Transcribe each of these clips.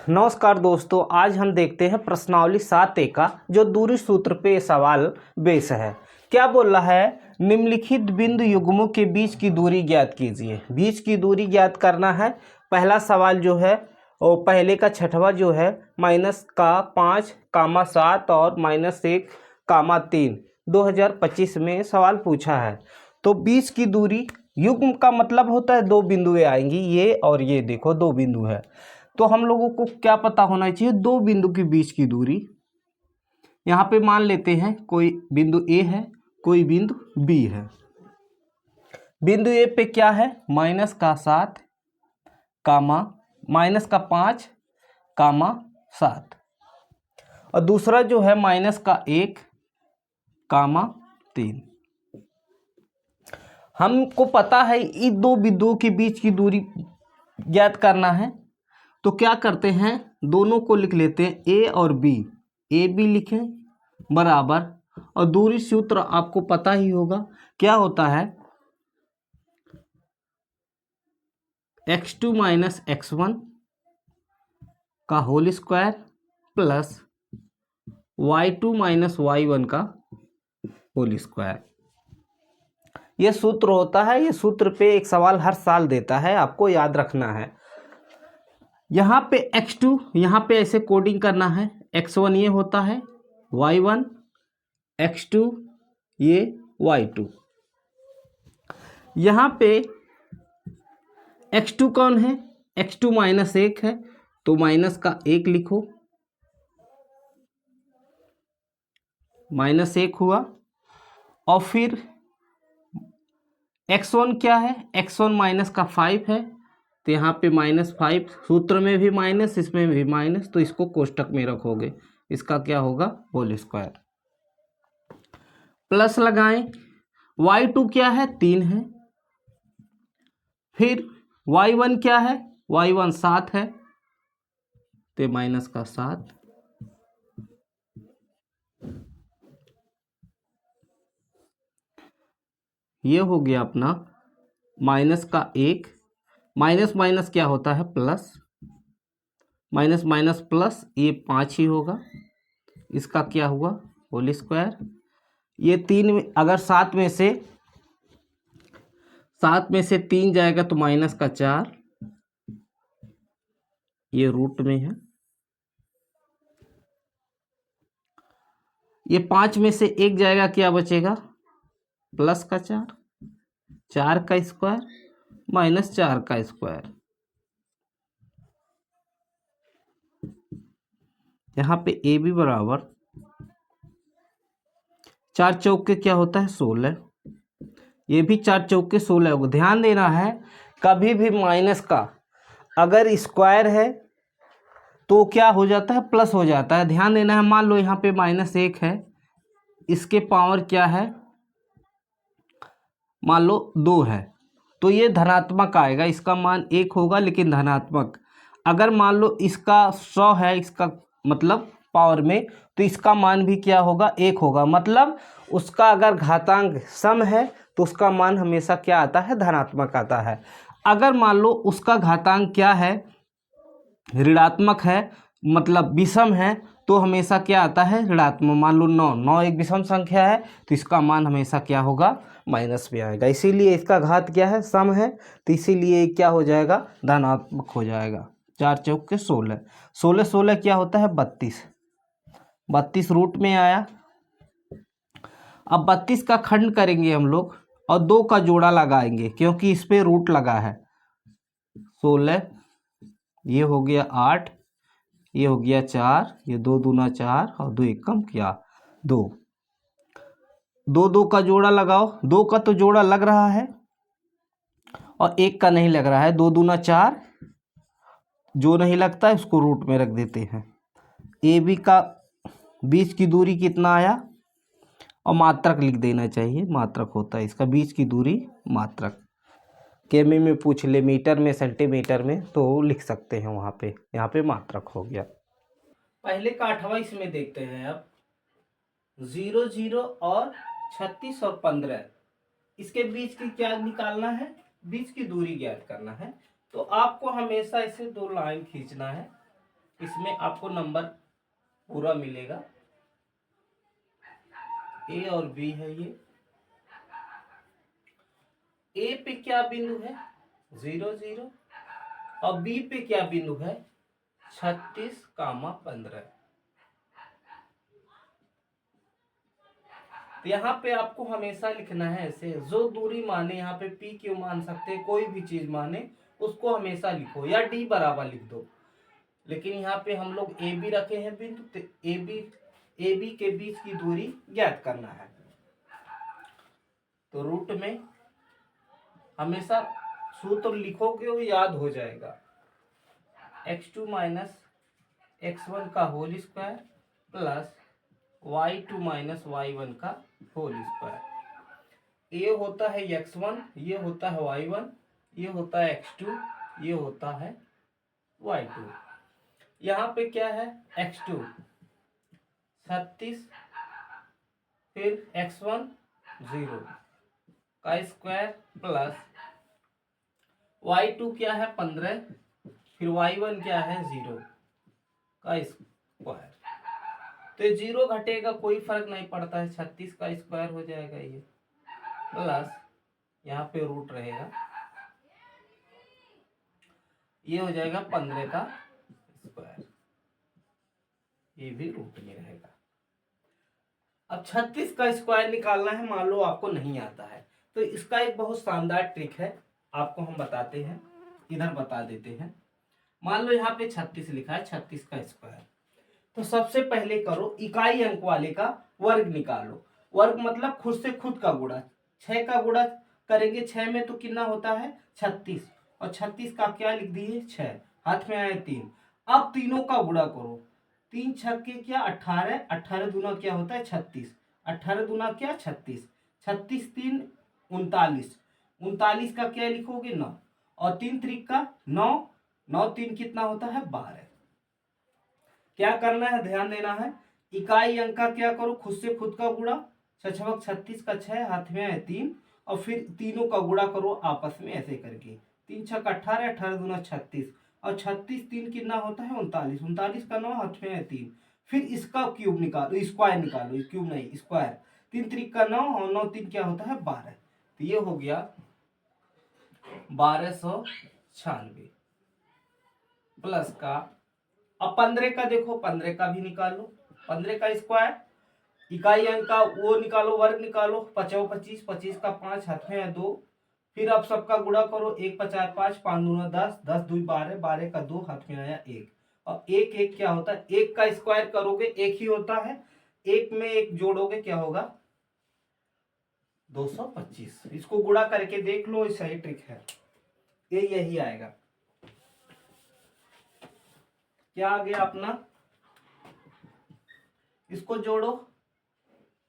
नमस्कार दोस्तों, आज हम देखते हैं प्रश्नावली 7A का जो दूरी सूत्र पे सवाल बेस है। क्या बोल रहा है? निम्नलिखित बिंदु युग्मों के बीच की दूरी ज्ञात कीजिए। बीच की दूरी ज्ञात करना है। पहला सवाल जो है और पहले का छठवां जो है -5, 7 और -1, 3 2025 में सवाल पूछा है। तो बीच की दूरी युग्म का मतलब होता है दो बिंदुएं आएंगी, ये और ये। देखो दो बिंदु है तो हम लोगों को क्या पता होना चाहिए? दो बिंदु के बीच की दूरी। यहाँ पे मान लेते हैं कोई बिंदु ए है, कोई बिंदु बी है। बिंदु ए पे क्या है? -7, -5, 7 और दूसरा जो है -1, 3। हमको पता है इन दो बिंदुओं के बीच की दूरी ज्ञात करना है। तो क्या करते हैं, दोनों को लिख लेते हैं ए और बी। ए बी लिखें बराबर, और दूरी सूत्र आपको पता ही होगा क्या होता है, x2 - x1 का whole square plus y2 - y1 का होल स्क्वायर। ये सूत्र होता है। ये सूत्र पे एक सवाल हर साल देता है, आपको याद रखना है। यहाँ पे x2, यहाँ पे ऐसे कोडिंग करना है। x1 ये होता है, y1, x2 ये y2। यहाँ पे x2 कौन है? x2 -1 है, तो माइनस का 1 लिखो, -1 हुआ। और फिर x1 क्या है? x1 -5 है, तो यहाँ पे -5, सूत्र में भी माइनस, इसमें भी माइनस, तो इसको कोष्टक में रखोगे। इसका क्या होगा? Whole square. प्लस लगाएं। y2 क्या है? 3 है। फिर y1 क्या है? y1 7 है, तो माइनस का 7। ये हो गया अपना माइनस का 1। माइनस माइनस क्या होता है? प्लस। माइनस माइनस प्लस, ये 5 ही होगा। इसका क्या हुआ? Whole square. ये 3 में अगर 7 में से 3 जाएगा तो माइनस का 4, ये रूट में है। ये 5 में से 1 जाएगा, क्या बचेगा? प्लस का 4, 4 का स्क्वायर -4 का स्क्वायर। यहाँ पे ए बी बराबर 4 चौके क्या होता है? 16। ये भी 4 चौके 16 होगा। ध्यान देना है, कभी भी माइनस का अगर स्क्वायर है तो क्या हो जाता है? प्लस हो जाता है। ध्यान देना है। मान लो यहाँ पे -1 है, इसके पावर क्या है? मान लो 2 है, तो ये धनात्मक आएगा। इसका मान 1 होगा लेकिन धनात्मक। अगर मान लो इसका 100 है, इसका मतलब पावर में, तो इसका मान भी क्या होगा? 1 होगा। मतलब उसका अगर घातांक सम है तो उसका मान हमेशा क्या आता है? धनात्मक आता है। अगर मान लो उसका घातांक क्या है? ऋणात्मक है, मतलब विषम है, तो हमेशा क्या आता है? ऋणात्मक। मान लो 9 एक विषम संख्या है, तो इसका मान हमेशा क्या होगा? माइनस में आएगा। इसीलिए इसका घात क्या है? सम है, तो इसीलिए क्या हो जाएगा? धनात्मक हो जाएगा। 4 चौके 16, 16 16 क्या होता है? 32। 32 रूट में आया। अब 32 का खंड करेंगे हम लोग और 2 का जोड़ा लगाएंगे, क्योंकि इस पे रूट लगा है। 16, ये हो गया 8, ये हो गया 4, ये 2 दूना 4 और 2 एक कम किया 2। 2 का जोड़ा लगाओ। 2 का तो जोड़ा लग रहा है और 1 का नहीं लग रहा है। 2 दूना 4, जो नहीं लगता है उसको रूट में रख देते हैं। ए बी का बीच की दूरी कितना आया? और मात्रक लिख देना चाहिए, मात्रक होता है इसका। बीच की दूरी मात्रक केमी में पूछ ले, मीटर में, सेंटीमीटर में, तो लिख सकते हैं वहाँ पे। यहाँ पे मात्रक हो गया। पहले का 8वां इसमें देखते हैं। अब 0 0 और 36 और 15, इसके बीच की क्या निकालना है? बीच की दूरी ज्ञात करना है। तो आपको हमेशा इसे 2 लाइन खींचना है। इसमें आपको नंबर पूरा मिलेगा। ए और बी है ये। ए पे क्या बिंदु है 0 0 और बी पे क्या बिंदु है 36, 15। तो यहाँ पे आपको हमेशा लिखना है ऐसे, जो दूरी माने यहाँ पे पी क्यू मान सकते हैं, कोई भी चीज माने उसको हमेशा लिखो, या डी बराबर लिख दो। लेकिन यहाँ पे हम लोग ए बी रखे हैं बिंदु, तो ए बी के बीच की दूरी ज्ञात करना है। तो रूट में हमेशा सूत्र लिखोगे वो याद हो जाएगा, x2 माइनस x1 का whole square plus y2 minus y1 का होल स्क्वायर। ये होता है x1, ये होता है y1, ये होता है x2, ये होता है y2। यहाँ पे क्या है x2 36, फिर x1 0 का स्क्वायर प्लस y2 क्या है 15, फिर y1 क्या है 0 का स्क्वायर। तो ये 0 घटेगा कोई फर्क नहीं पड़ता है, 36 का स्क्वायर हो जाएगा ये, प्लस यहाँ पे रूट रहेगा, ये हो जाएगा 15 का स्क्वायर, ये भी रूट में रहेगा। अब 36 का स्क्वायर निकालना है, मान लो आपको नहीं आता है, तो इसका एक बहुत शानदार ट्रिक है, आपको हम बताते हैं, इधर बता देते हैं। मान लो यहाँ पे 36 लिखा है, 36 का स्क्वायर, तो सबसे पहले करो इकाई अंक वाले का वर्ग निकालो। वर्ग मतलब खुद से खुद का गुणा, 6 का गुणा करेंगे 6 में तो कितना होता है 36, और 36 का क्या लिख दिए 6, हाथ में आए 3। अब तीनों का गुणा करो, 3 छक्के क्या 18, 18 दूना क्या होता है 36, 18 दूना क्या 36, 36 3 39, 39 का क्या लिखोगे 9, और 3 त्रिक का 9, 9 3 कितना होता है 12। क्या करना है ध्यान देना है, इकाई अंक का क्या करो खुद से खुद का गुणा, 6 36 का 6, हाथ में आए 3, और फिर तीनों का गुणा करो आपस में ऐसे करके, 3 छक्का 18, 18 दूना 36, और 36 3 कितना होता है 39, 39 का 9, हाथ में आए 3, फिर इसका क्यूब निकालो, स्क्वायर निकालो, क्यूब नहीं स्क्वायर, 3 त्रिक का 9 और 9 3 क्या होता है 12। तो ये हो गया 1296 प्लस का, अब 15 का देखो, 15 का भी निकालो, 15 का स्क्वायर, इकाई अंक का वो निकालो, वर्ग निकालो, 5 25, 25 का 5, हाथ में है 2, फिर अब सबका गुणा करो, 1 5 5, 5 दूना 10, 10 2 12, 12 का 2, हाथ में आया 1, और 1 1 क्या होता है, 1 का स्क्वायर करोगे 1 ही होता है, 1 में 1 जोड़ोगे क्या होगा 225। इसको गुणा करके देख लो, सही ट्रिक है ये, यही आएगा। क्या आ गया अपना, इसको जोड़ो,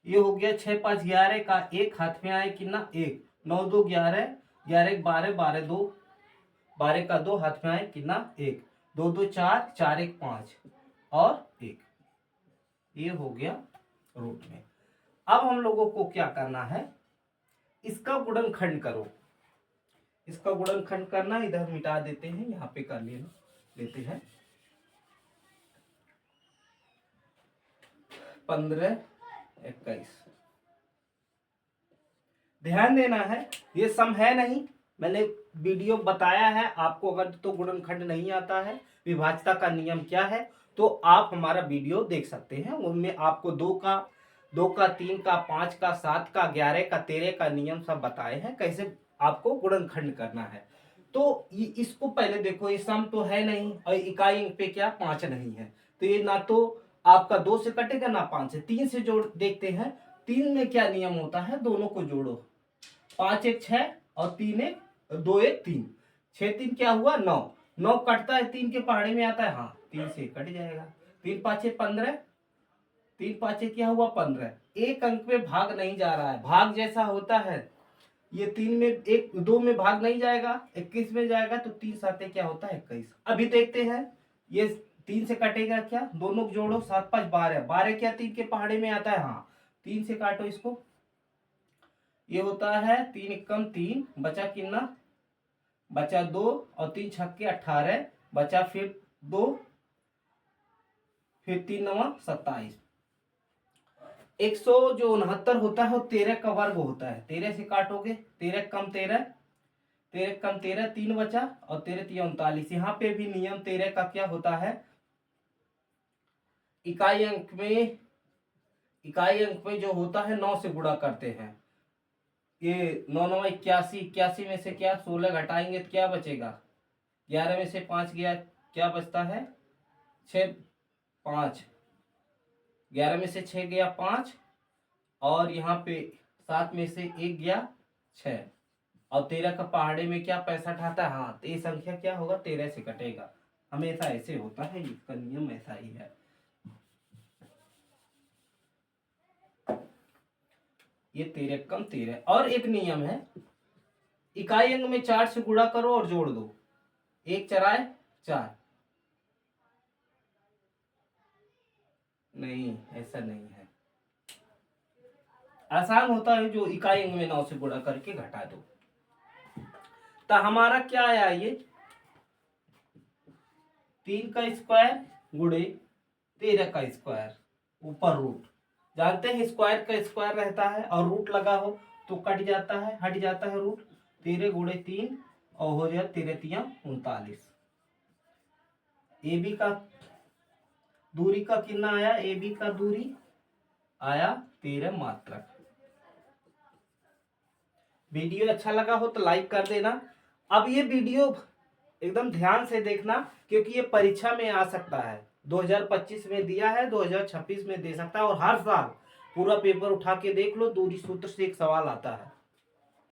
ये हो गया 6 5 11 का 1, हाथ में आए कितना 1, 9 2 11, 11 12, 12 2, 12 का 2, हाथ में आए कितना 1, 2 2 4, 4 1 5 और 1, ये हो गया रूट में। अब हम लोगों को क्या करना है, इसका गुणनखंड करो, इसका गुणनखंड करना, इधर मिटा देते हैं, यहाँ पे कर लेते हैं 15 21। ध्यान देना है ये सम है नहीं, मैंने वीडियो बताया है आपको, अगर तो गुणनखंड नहीं आता है, विभाज्यता का नियम क्या है, तो आप हमारा वीडियो देख सकते हैं, उनमें आपको 2 का 3 का 5 का 7 का 11 का 13 का नियम सब बताए हैं, कैसे आपको गुणनखंड करना है। तो इसको पहले देखो, ये सम तो है नहीं, और इकाई अंक पे क्या 5 नहीं है, तो ये ना तो आपका 2 से कटेगा ना 5 से, 3 से जोड़ देखते हैं, 3 में क्या नियम होता है, दोनों को जोड़ो, 5 1 6 और 3 1 2 1 3, 6 3 क्या हुआ 9, 9 कटता है 3 के पहाड़े में आता है, हाँ 3 से कट जाएगा, 3 5 15, 3 5 क्या हुआ 15, एक अंक में भाग नहीं जा रहा है, भाग जैसा होता है ये 3 में 1 2 में भाग नहीं जाएगा, 21 में जाएगा, तो 3 7 क्या होता है 21। अभी देखते हैं ये 3 से कटेगा क्या, दोनों को जोड़ो, 7 5 12, 12 क्या 3 के पहाड़े में आता है, हाँ 3 से काटो इसको, ये होता है 3 एकम 3, बचा कितना बचा 2, और 3 छक्के 18, बचा फिर 2, फिर 3 9 27। 169 होता है वो 13 का वर्ग होता है। 13 से काटोगे, 13 कम 13, 13 कम 13, 3 बचा और 13 3 39। यहाँ पे भी नियम 13 का क्या होता है, इकाई अंक में जो होता है 9 से गुणा करते हैं। ये 9 9 81, 81 में से क्या 16 घटाएंगे तो क्या बचेगा, 11 में से 5 गया, क्या बचता है 6 5, 11 में से 6 गया 5, और यहाँ पे 7 में से 1 गया 6, और 13 का पहाड़े में क्या 65 आता है। हाँ, तो ये संख्या क्या होगा 13 से कटेगा, हमेशा ऐसे होता है, इसका नियम ऐसा ही है। ये 13 कम 13। और एक नियम है, इकाई अंक में 4 से गुणा करो और जोड़ दो, 1 4 4। नहीं, ऐसा नहीं है, आसान होता है, जो इकाई अंक में 9 से गुणा करके घटा दो। तो हमारा क्या आया, ये 3 का स्क्वायर गुणे 13 का स्क्वायर ऊपर रूट। जानते हैं स्क्वायर का स्क्वायर रहता है और रूट लगा हो तो कट जाता है, हट जाता है रूट। 13 गुणे 3 और हो जाए 13 3 39। ए बी का दूरी का कितना आया, ए बी का दूरी आया 13 मात्रक। वीडियो अच्छा लगा हो तो लाइक कर देना। अब ये वीडियो एकदम ध्यान से देखना, क्योंकि ये परीक्षा में आ सकता है, 2025 में दिया है, 2026 में दे सकता है, और हर साल पूरा पेपर उठा के देख लो, दूरी सूत्र से एक सवाल आता है।